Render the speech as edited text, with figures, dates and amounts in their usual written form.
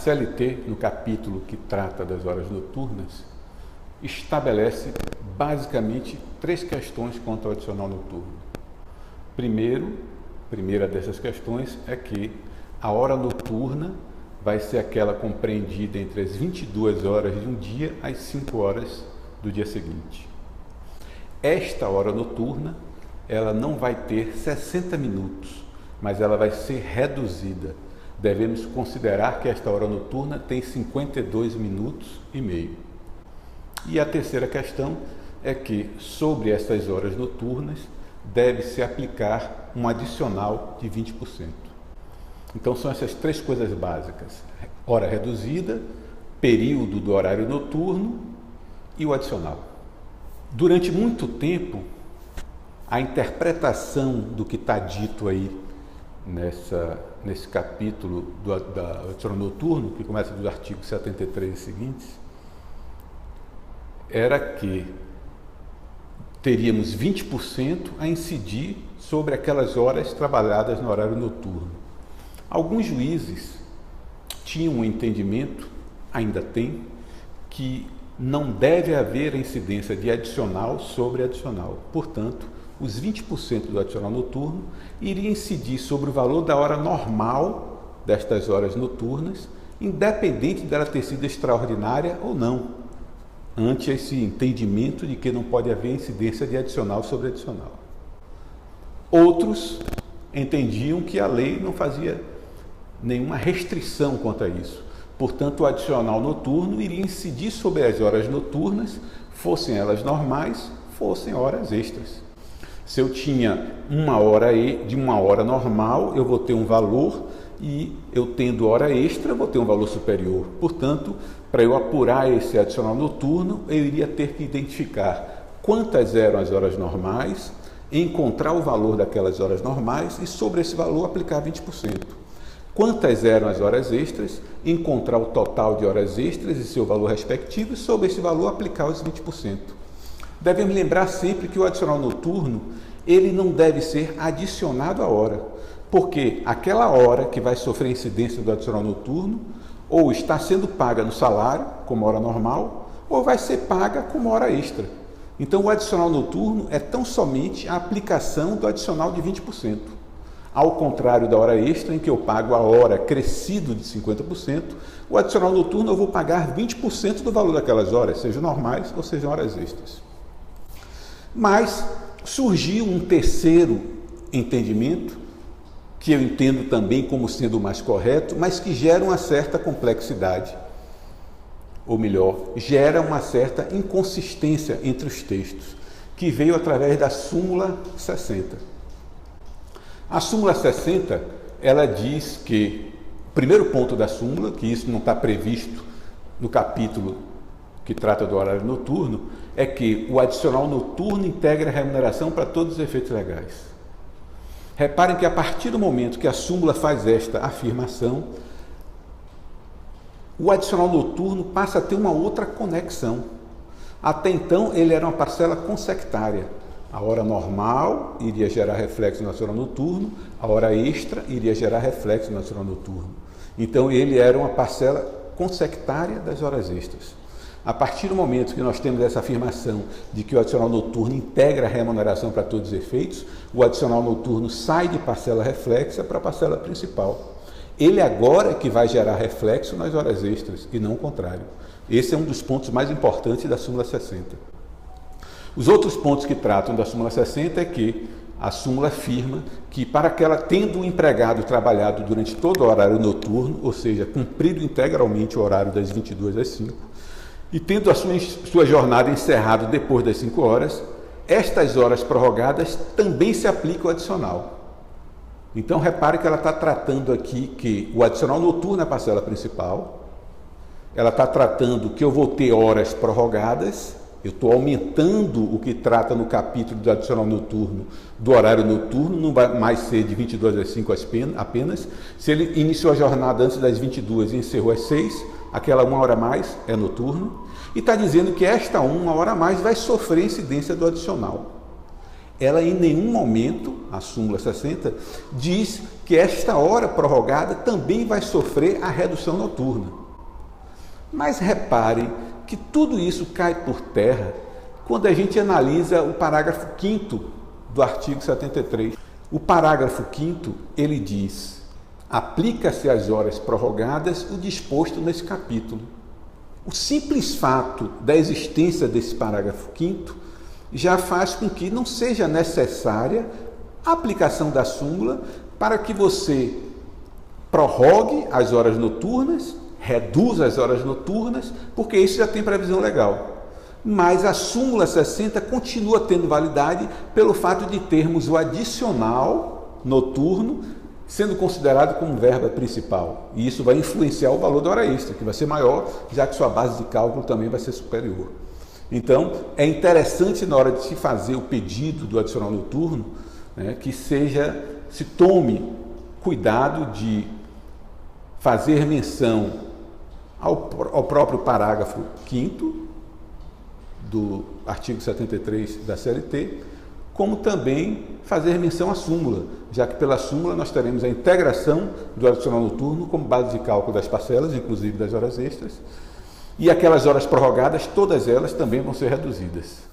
CLT, no capítulo que trata das horas noturnas, estabelece basicamente 3 questões quanto ao adicional noturno. Primeira dessas questões é que a hora noturna vai ser aquela compreendida entre as 22 horas de um dia às 5 horas do dia seguinte. Esta hora noturna, ela não vai ter 60 minutos, mas ela vai ser reduzida. Devemos considerar que esta hora noturna tem 52 minutos e meio. E a terceira questão é que, sobre essas horas noturnas, deve-se aplicar um adicional de 20%. Então, são essas 3 coisas básicas: hora reduzida, período do horário noturno e o adicional. Durante muito tempo, a interpretação do que está dito aí nesse capítulo do adicional noturno, que começa dos artigos 73 e seguintes, era que teríamos 20% a incidir sobre aquelas horas trabalhadas no horário noturno. Alguns juízes tinham um entendimento, ainda tem, que não deve haver incidência de adicional sobre adicional. Portanto, os 20% do adicional noturno iria incidir sobre o valor da hora normal destas horas noturnas, independente dela ter sido extraordinária ou não, ante esse entendimento de que não pode haver incidência de adicional sobre adicional. Outros entendiam que a lei não fazia nenhuma restrição quanto a isso. Portanto, o adicional noturno iria incidir sobre as horas noturnas, fossem elas normais, fossem horas extras. Se eu tinha uma hora normal, eu vou ter um valor, e eu tendo hora extra, eu vou ter um valor superior. Portanto, para eu apurar esse adicional noturno, eu iria ter que identificar quantas eram as horas normais, encontrar o valor daquelas horas normais e sobre esse valor aplicar 20%. Quantas eram as horas extras, encontrar o total de horas extras e seu valor respectivo e sobre esse valor aplicar os 20%. Devemos lembrar sempre que o adicional noturno, ele não deve ser adicionado à hora, porque aquela hora que vai sofrer incidência do adicional noturno, ou está sendo paga no salário, como hora normal, ou vai ser paga como hora extra. Então, o adicional noturno é tão somente a aplicação do adicional de 20%. Ao contrário da hora extra, em que eu pago a hora crescido de 50%, o adicional noturno eu vou pagar 20% do valor daquelas horas, sejam normais ou sejam horas extras. Mas surgiu um terceiro entendimento, que eu entendo também como sendo o mais correto, mas que gera uma certa complexidade, ou melhor, gera uma certa inconsistência entre os textos, que veio através da súmula 60. A súmula 60, ela diz que, o primeiro ponto da súmula, que isso não está previsto no capítulo que trata do horário noturno, é que o adicional noturno integra a remuneração para todos os efeitos legais. Reparem que a partir do momento que a súmula faz esta afirmação, o adicional noturno passa a ter uma outra conexão. Até então, ele era uma parcela consectária. A hora normal iria gerar reflexo no adicional noturno, a hora extra iria gerar reflexo no adicional noturno. Então, ele era uma parcela consectária das horas extras. A partir do momento que nós temos essa afirmação de que o adicional noturno integra a remuneração para todos os efeitos, o adicional noturno sai de parcela reflexa para a parcela principal. Ele agora é que vai gerar reflexo nas horas extras e não o contrário. Esse é um dos pontos mais importantes da súmula 60. Os outros pontos que tratam da súmula 60 é que a súmula afirma que para aquela tendo o empregado trabalhado durante todo o horário noturno, ou seja, cumprido integralmente o horário das 22 às 5, e tendo a sua jornada encerrada depois das 5 horas, estas horas prorrogadas também se aplicam ao adicional. Então, repare que ela está tratando aqui que o adicional noturno é a parcela principal, ela está tratando que eu vou ter horas prorrogadas, eu estou aumentando o que trata no capítulo do adicional noturno, do horário noturno, não vai mais ser de 22 às 5 apenas. Se ele iniciou a jornada antes das 22 e encerrou às 6, aquela 1 hora a mais é noturno, e está dizendo que esta 1 hora a mais vai sofrer incidência do adicional. Ela em nenhum momento, a súmula 60, diz que esta hora prorrogada também vai sofrer a redução noturna. Mas repare que tudo isso cai por terra quando a gente analisa o parágrafo 5º do artigo 73. O parágrafo 5º, ele diz: aplica-se às horas prorrogadas o disposto nesse capítulo. O simples fato da existência desse parágrafo 5º já faz com que não seja necessária a aplicação da súmula para que você prorrogue as horas noturnas, reduza as horas noturnas, porque isso já tem previsão legal. Mas a súmula 60 continua tendo validade pelo fato de termos o adicional noturno sendo considerado como verba principal. E isso vai influenciar o valor da hora extra, que vai ser maior, já que sua base de cálculo também vai ser superior. Então, é interessante na hora de se fazer o pedido do adicional noturno, né, que se tome cuidado de fazer menção ao próprio parágrafo 5º do artigo 73 da CLT, como também fazer menção à súmula, já que pela súmula nós teremos a integração do adicional noturno como base de cálculo das parcelas, inclusive das horas extras, e aquelas horas prorrogadas, todas elas também vão ser reduzidas.